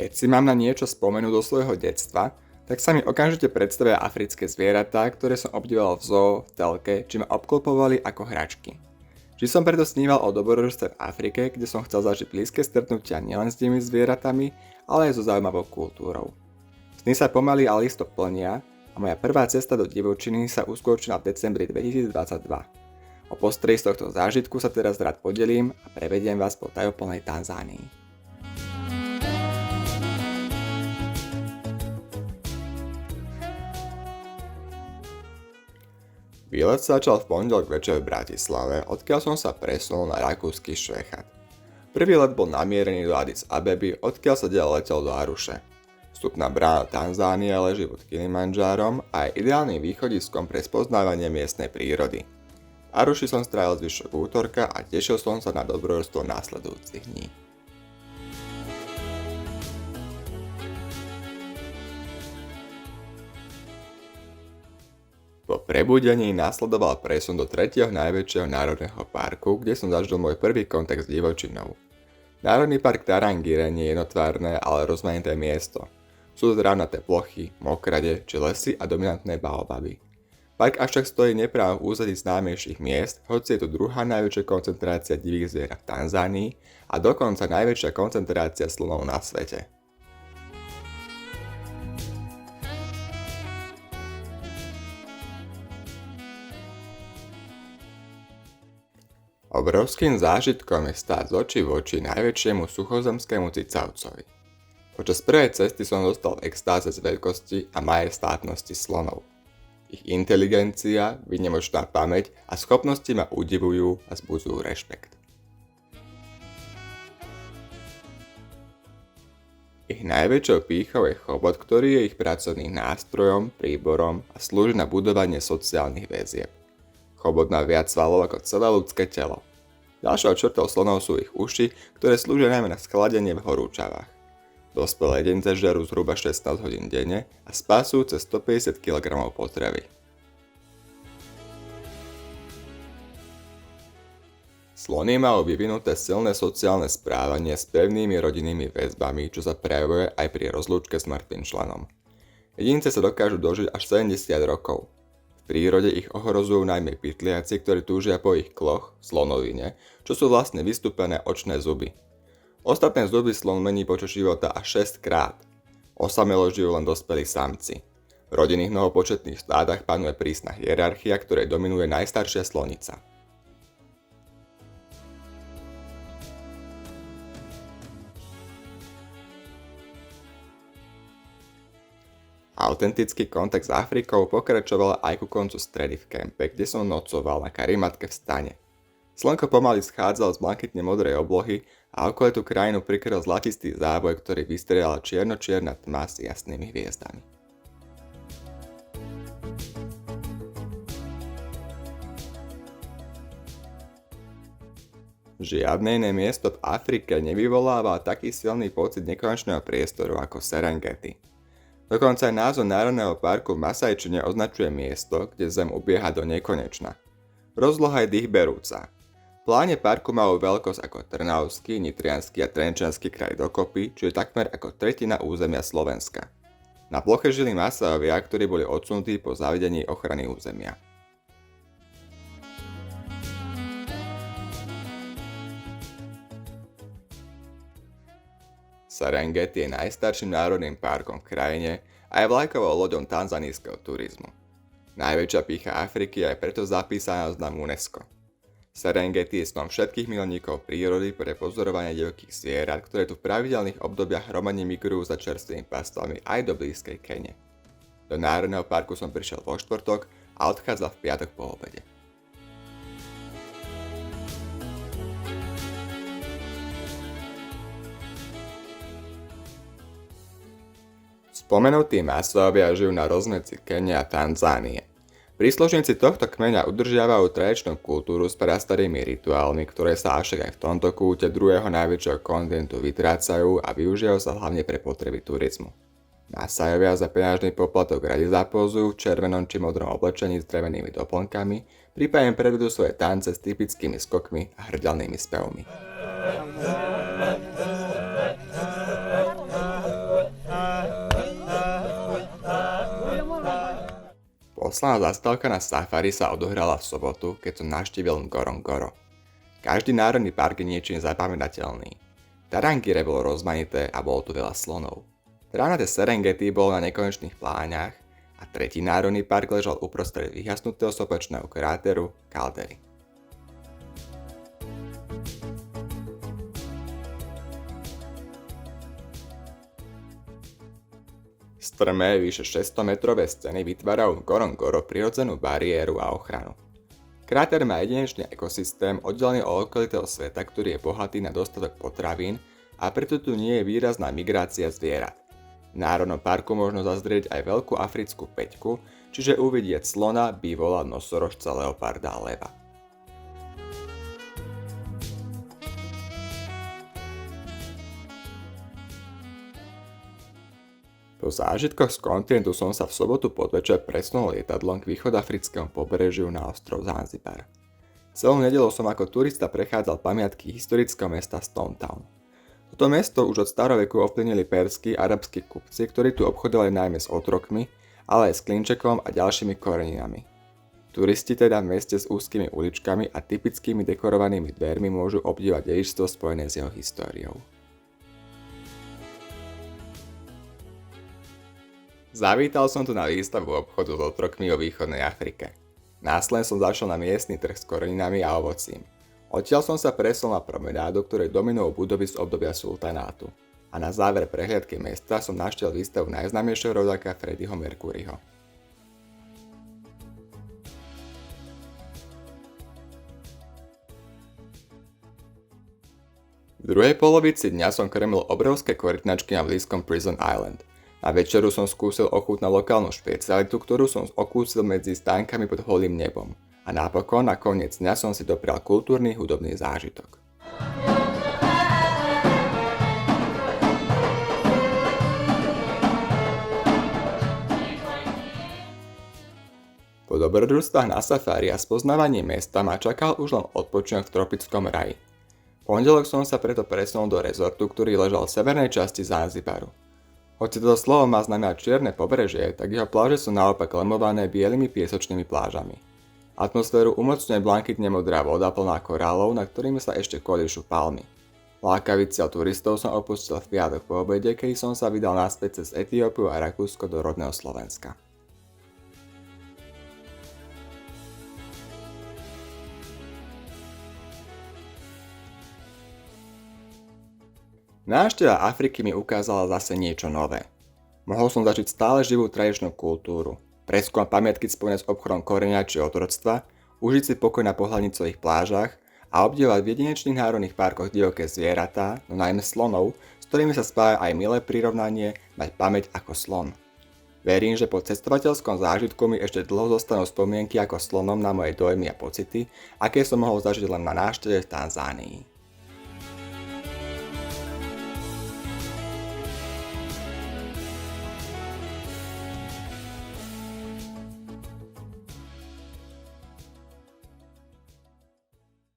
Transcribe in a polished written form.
Keď si mám na niečo spomenúť do svojho detstva, tak sa mi okamžite predstavia africké zvieratá, ktoré som obdivoval v zoo, v telke, či ma obklopovali ako hračky. Či som preto sníval o dobrodružstve v Afrike, kde som chcel zažiť blízke stretnutia nielen s tými zvieratami, ale aj so zaujímavou kultúrou. Sny sa pomaly ale isto plnia a moja prvá cesta do divočiny sa uskutočnila v decembri 2022. O postrehy z tohto zážitku sa teraz rád podelím a prevediem vás po tajoplnej Tanzánii. Výlet sa začal v pondelok večer v Bratislave, odkiaľ som sa presunul na rakúsky Švechat. Prvý let bol namierený do Addis Abeby, odkiaľ sa ďalej letel do Aruše. Vstupná brána Tanzánie leží pod Kilimandžárom a je ideálnym východiskom pre spoznávanie miestnej prírody. V Aruši som strávil zvyšok útorka a tešil som sa na dobrodružstvo následujúcich dní. Po prebudení následoval presun do tretieho najväčšieho národného parku, kde som zažil môj prvý kontakt s divočinou. Národný park Tarangire nie je jednotvárne, ale rozmanité miesto. Sú to trávnaté plochy, mokrade či lesy a dominantné baobaby. Park avšak stojí nepráve v úzadí známejších miest, hoci je tu druhá najväčšia koncentrácia divých zvierat v Tanzánii a dokonca najväčšia koncentrácia slonov na svete. Obrovským zážitkom je stáť z očí v oči najväčšiemu suchozemskému cicavcovi. Počas prvej cesty som dostal v extáze z veľkosti a majestátnosti slonov. Ich inteligencia, výnimočná pamäť a schopnosti ma udivujú a vzbudzujú rešpekt. Ich najväčšou pýchou je chobot, ktorý je ich pracovným nástrojom, príborom a slúži na budovanie sociálnych väzieb. Chobot má viac svalov ako celé ľudské telo. Ďalšou črtou slonov sú ich uši, ktoré slúžia najmä na skladenie v horúčavách. Dospelé jedince žerú zhruba 16 hodín denne a spású cez 150 kg potravy. Slony majú vyvinuté silné sociálne správanie s pevnými rodinnými väzbami, čo sa prejavuje aj pri rozlúčke s mŕtvým členom. Jedince sa dokážu dožiť až 70 rokov. V prírode ich ohrozujú najmä pytliaci, ktorí túžia po ich kloch, slonovine, čo sú vlastne vystúpené očné zuby. Ostatné zuby slon mení počas života až 6 krát. Osamelo žijú len dospelí samci. V rodinných mnohopočetných stádach panuje prísna hierarchia, ktorej dominuje najstaršia slonica. Autentický kontakt s Afrikou pokračoval aj ku koncu stredy v kempe, kde som nocoval na karimatke v stane. Slnko pomaly schádzalo z blankitne modrej oblohy a okolitú krajinu prikryl zlatistý záboj, ktorý vystriedala čierno-čierna tma s jasnými hviezdami. Žiadne iné miesto v Afrike nevyvoláva taký silný pocit nekonečného priestoru ako Serengeti. Dokonca aj názov Národného parku v Masajčine označuje miesto, kde zem ubieha do nekonečna. Rozloha je dýchberúca. V pláne parku majú veľkosť ako Trnavský, Nitriansky a Trenčiansky kraj dokopy, čo je takmer ako tretina územia Slovenska. Na ploche žili Masajovia, ktorí boli odsunutí po zavedení ochrany územia. Serengeti je najstarším národným parkom v krajine a je vlajkovou loďou tanzanijského turizmu. Najväčšia pýcha Afriky je preto zapísaná na zoznam UNESCO. Serengeti je snom všetkých milovníkov prírody pre pozorovanie divokých zvierat, ktoré tu v pravidelných obdobiach hromadne migrujú za čerstvými pastvami aj do blízkej Kene. Do národného parku som prišiel vo štvrtok a odchádzal v piatok po obede. Spomenutí Masovia žijú na rozmedzi Kene a Tanzánie. Príslušníci tohto kmeňa udržiavajú tradičnú kultúru s prastarými rituálmi, ktoré sa avšak aj v tomto kúte druhého najväčšieho kontinentu vytrácajú a využívajú sa hlavne pre potreby turizmu. Masajovia za peňažný poplatok radi zapózujú v červenom či modrom oblečení s drevenými doplnkami, prípadne predvedú svoje tance s typickými skokmi a hrdelnými spevmi. Posledná zastávka na safari sa odohrala v sobotu, keď som navštívil Ngorongoro. Každý národný park je niečím zapamätateľný. Tarangire bolo rozmanité a bolo tu veľa slonov. Travnaté Serengeti bolo na nekonečných pláňach a tretí národný park ležal uprostred vyhasnutého sopečného kráteru Kaldery. Strmé, vyše 600-metrové scény vytvárajú Ngorongoro prirodzenú bariéru a ochranu. Kráter má jedinečný ekosystém oddelený od okolitého sveta, ktorý je bohatý na dostatok potravín a preto tu nie je výrazná migrácia zvierat. V národnom parku možno zazrieť aj veľkú africkú peťku, čiže uvidieť slona, bivola, nosorožca, leoparda a leva. Po zážitkoch z kontinentu som sa v sobotu podvečer presunul lietadlom k východoafrickému pobrežiu na ostrov Zanzibar. Celú nedeľu som ako turista prechádzal pamiatky historického mesta Stone Town. Toto mesto už od staroveku ovplyvnili perskí a arabskí kupci, ktorí tu obchodovali najmä s otrokmi, ale aj s klinčekom a ďalšími koreninami. Turisti teda v meste s úzkymi uličkami a typickými dekorovanými dvermi môžu obdivovať dedičstvo spojené s jeho históriou. Zavítal som tu na výstavu obchodu s otrokmi o východnej Afrike. Následne som zašiel na miestny trh s koreninami a ovocím. Odtiaľ som sa presunul na promenádu, ktorej dominujú budovy z obdobia sultanátu. A na záver prehliadky mesta som našiel výstavu najznámejšieho rodáka Freddieho Mercuryho. V druhej polovici dňa som krmil obrovské korytnačky na blízkom Prison Island. Na večeru som skúsil ochutnať lokálnu špecialitu, ktorú som okúsil medzi stánkami pod holým nebom. A napokon na koniec dňa som si doprial kultúrny hudobný zážitok. Po dobrodružstvách na safári a spoznávaní mesta ma čakal už len odpočinok v tropickom raji. V pondelok som sa preto presunul do rezortu, ktorý ležal v severnej časti Zanzibaru. Hoci toto slovo má znamená čierne pobrežie, tak jeho pláže sú naopak lemované bielými piesočnými plážami. Atmosféru umocňuje blankitne modrá voda plná korálov, na ktorými sa ešte kolíšu palmy. Lákavý cieľ turistov som opustil v piatok po obede, keď som sa vydal naspäť cez Etiópiu a Rakúsko do rodného Slovenska. Návšteva Afriky mi ukázala zase niečo nové. Mohol som zažiť stále živú tradičnú kultúru, preskúmať pamiatky spojené s obchodom korenia či otroctva, užiť si pokoj na pohľadnicových plážach a obdivovať v jedinečných národných parkoch divoké zvieratá, no najmä slonov, s ktorými sa spája aj milé prirovnanie mať pamäť ako slon. Verím, že po cestovateľskom zážitku mi ešte dlho zostanú spomienky ako slonom na moje dojmy a pocity, aké som mohol zažiť len na návšteve v Tanzánii.